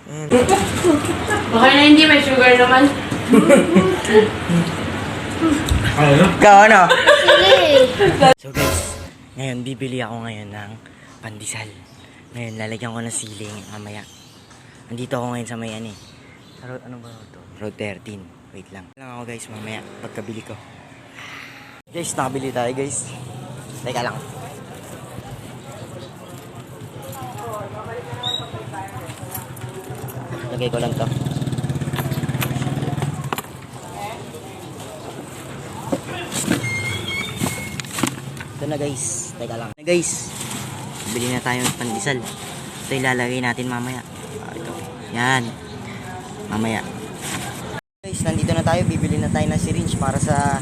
Ayan. Okay na hindi, may sugar naman. Ikaw ano? Sili. So guys, ngayon bibili ako ngayon ng pandesal. Ngayon lalagyan ko ng siling mamaya. Andito ako ngayon sa may road, ano ba ito? Road 13. Wait lang. Lang ako guys mamaya pagkabili ko. Guys, nakabili tayo guys. Teka lang. Lagay ko lang to. Ito na guys. Teka lang. Guys, bili na tayo ng pandesal. Ito ilalagay natin mamaya. Ito. Yan. Mamaya. Guys, nandito na tayo. Bibili na tayo ng syringe para sa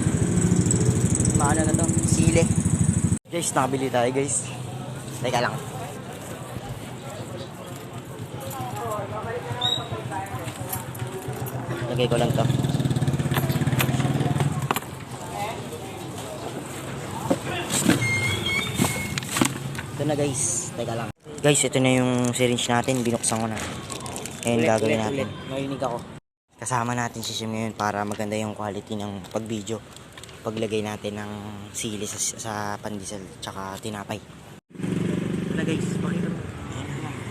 maano na to? Sili. Guys, nakabili tayo guys. Teka lang. Lagay ko lang to. Ito na guys. Teka lang. Guys, ito na yung syringe natin. Binuksan ko na. Ngayon gagawin natin. Marinig ako. Kasama natin si Shim ngayon para maganda yung quality ng pag-video. Paglagay natin ng sili sa pandesal tsaka tinapay. Ito na guys. Pakita mo.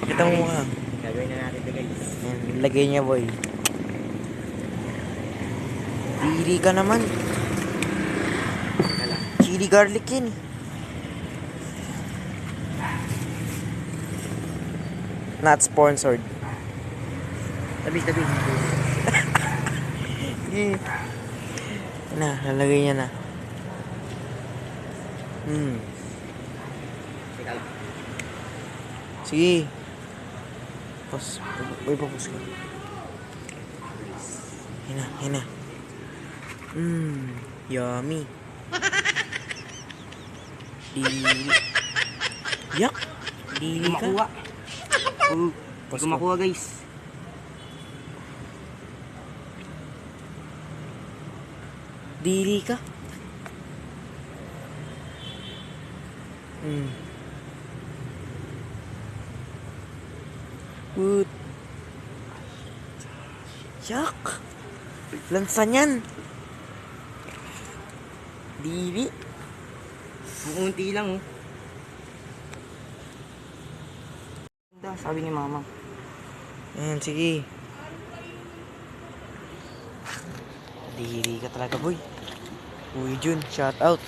Kita mo nga. Gagawin na natin ito guys. Ayan, lagay niya boy. Diri ka naman. Teka lang. Chili garlic yan. Not sponsored. Tabi. Sige. Na, lalagay niya na. Teka lang. Sige. Pos. Uy, papos ka. Hina. Yummy. Dili. Yak. Dili ka. Kumakuha. Kumakuha guys. Dili ka. Good. Yak. Lansa niyan. Dili. Unti lang oh. Sabi ni mama. Ayan, sige. Dili ka talaga, boy. Uy, Jun, shout out.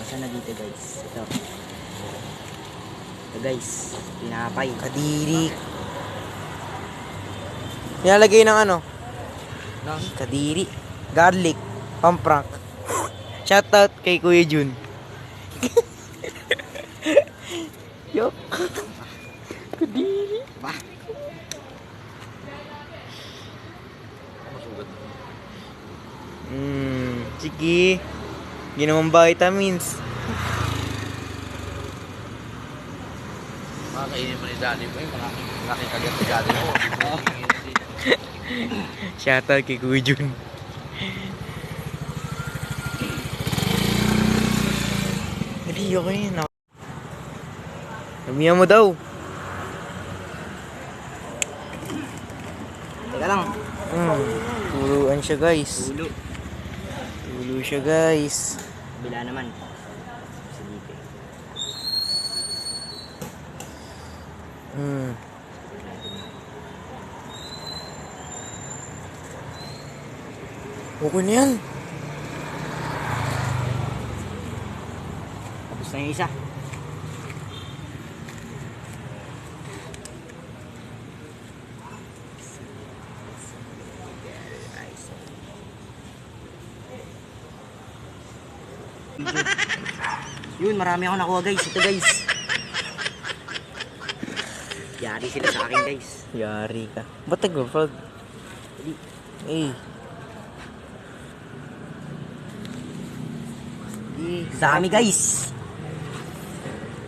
Asa na dito guys? Ito guys, tinapay. Kadiri. Nilalagay ng ano? No? Kadiri. Garlic. Pamprank. Shout out kay Kuya Jun. Yok. Kadiri. Ba? Sige. Ginawang vitamins. Makakainin mo ni Daddy mo yung malaking kagat ni Daddy mo. Shout out kay Kuya Jun. Dali, okay na. Lumiyan mo daw. Teka lang. Tuluan siya guys. Ulo. Tulo siya guys. Bila naman. Sige. Okay na yan. Tapos na yung isa. Yun, marami ako nakuha guys. Ito guys. Yari sila sa akin guys. Yari ka. Ba't nag-vlog? Eh. Dami guys.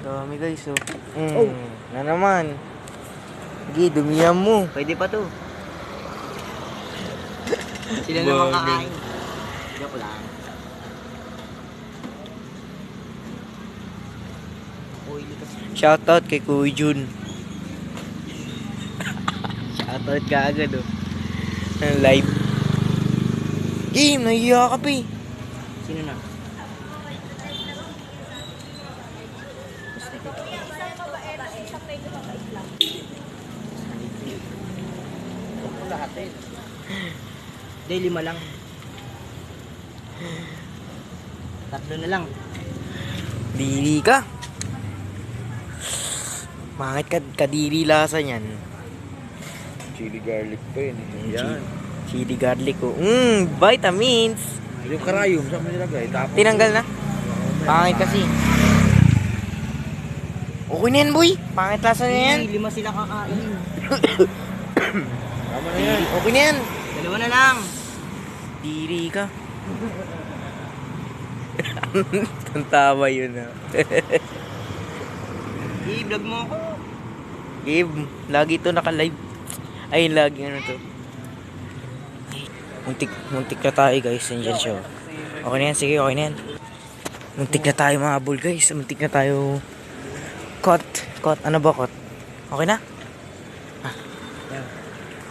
Dami guys oh. Na naman. Sige, dumihan mo. Pwede pa to. Sila naman kakain. Joke lang. Shoutout kay Kuya Jun. Shoutout ka agad oh. Live. Game, nahiya ka pa eh. Sino na? Lahat eh. Hindi, 5 lang. 3 na lang. Dili ka. Bakit kadiri lasa niyan? Chili garlic pa yun eh. Yan. Chili garlic oh. Vitamins. Yung karayom, saan mo nilagay? Tapos Tinanggal na. Pangit kasi. Okay na yan, boy. Pangit lasa na yan. Hindi, 5 sila kakain. Tama na yan. Okay na yan. 2 na lang. Diri ka. Ang tawa yun ah. I-vlog mo ako. Gabe, lagi to naka-live. Ay, lagi ano to. Muntik na tayo guys, Angel Show. Okay na yan, sige, okay na yan. Muntik na tayo mga bull guys. Muntik na tayo. Cut, ano ba cut? Okay na?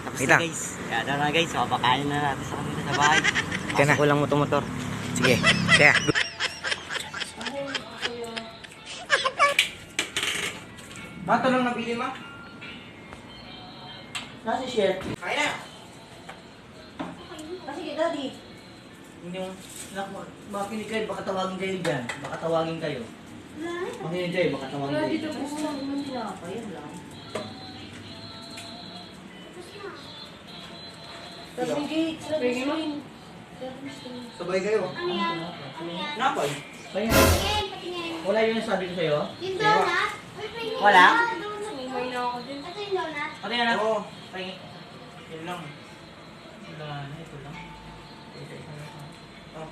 Tapos Wait na lang. guys. Kaya na guys, papakain na natin sa kanila sa bahay. Kaya na. Kasi kulang motor. Sige, kaya. Mato lang nabili ma? Nasa share? Kaya. Sige, daddy. Hindi mo, makinig kayo, baka tawagin kayo dyan. Baka tawagin kayo. Makinig kayo, baka tawagin Wala kayo. dito po sa mga tinapay. Yan lang. Sabi gate. Sabi gate. Sabay kayo. Ano yan? Ano yan? Napay. Kaya, Patingin, patingin. wala yun yung sabi ko sa'yo? Yung donut? Uy, patingin. Wala? Donut. May na ako din. Ito yung donut. Pati nga na. Oo. Pahingin. Yun lang. Wala na, ito lang. Oh.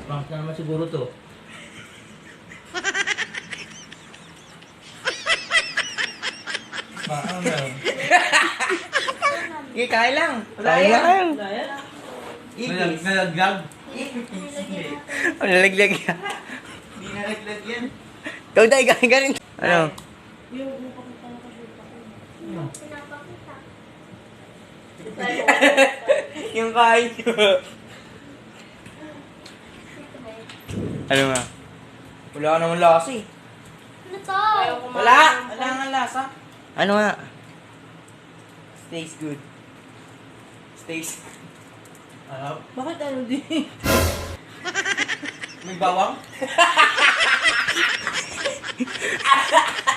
Prank na naman siguro to. Paano na? Sige, kaya lang. Kaya lang. Ipis. Nalaglag. Ano, nalaglag yan. Hindi nalaglag yan. Ikaw dahil galing. Ano? Pinapakita. Yung kain nyo. Ano nga? Wala ka naman lasa eh. Ano to? Wala nga lasa. Ano nga? Stays good. Stays. Ano? Bakit ano din? May bawang?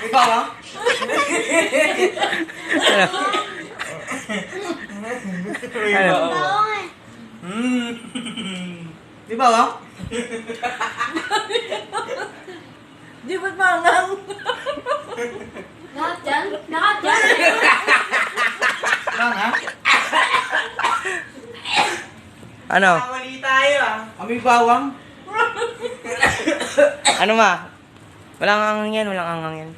May bawang? Ano? May bawang. Bawang eh. May bawang? Di ba't mangang? Lahat yan? Lahat yan? Bawang ha? Ano? Mali tayo ah. May bawang? Ano ma? Walang angang yan, walang angang yan.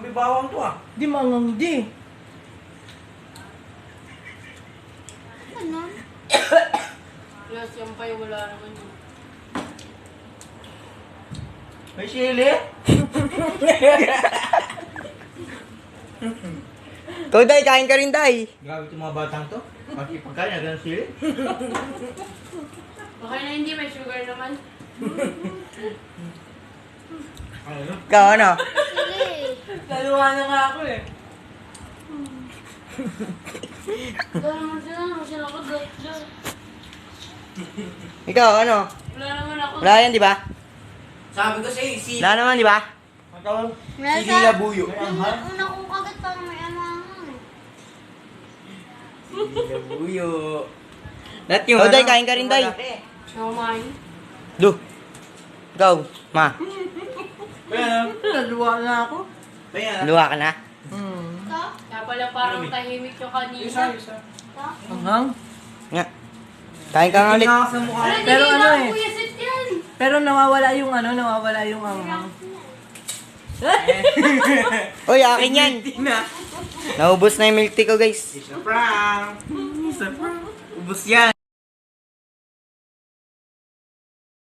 May bawang to ah. Di mangang di. Ano? Plus yung pay wala naman yun. May sili? Ikaw day, kain ka rin day. Grabe itong mga batang to. Pati pagkain, agad ng sili. Baka na hindi may sugar naman. Ikaw ano? Sili. Laluwa na nga ako eh. Wala naman sila. Wala sila ako. Ikaw ano? Wala naman ako. Wala yan di ba? Sabi ko sa'yo, sili. Wala naman di ba? Wala Sili na buyo. Yung una kong kagat parang may ano. Buyo. Lahat yung day, kain ka rin day. Siomay. Do. Ikaw, ma. Laluwa na ako. Luwa ka na? Ito? Kaya pala parang tahimik yung kanina. Ito? Anghang? Nga. Kain ka nga ulit. Pero ano eh. Kuya, sit yan. Pero nawawala yung anghang. Uy, akin yan. Naubos na yung milk tea ko guys. Ubus yan.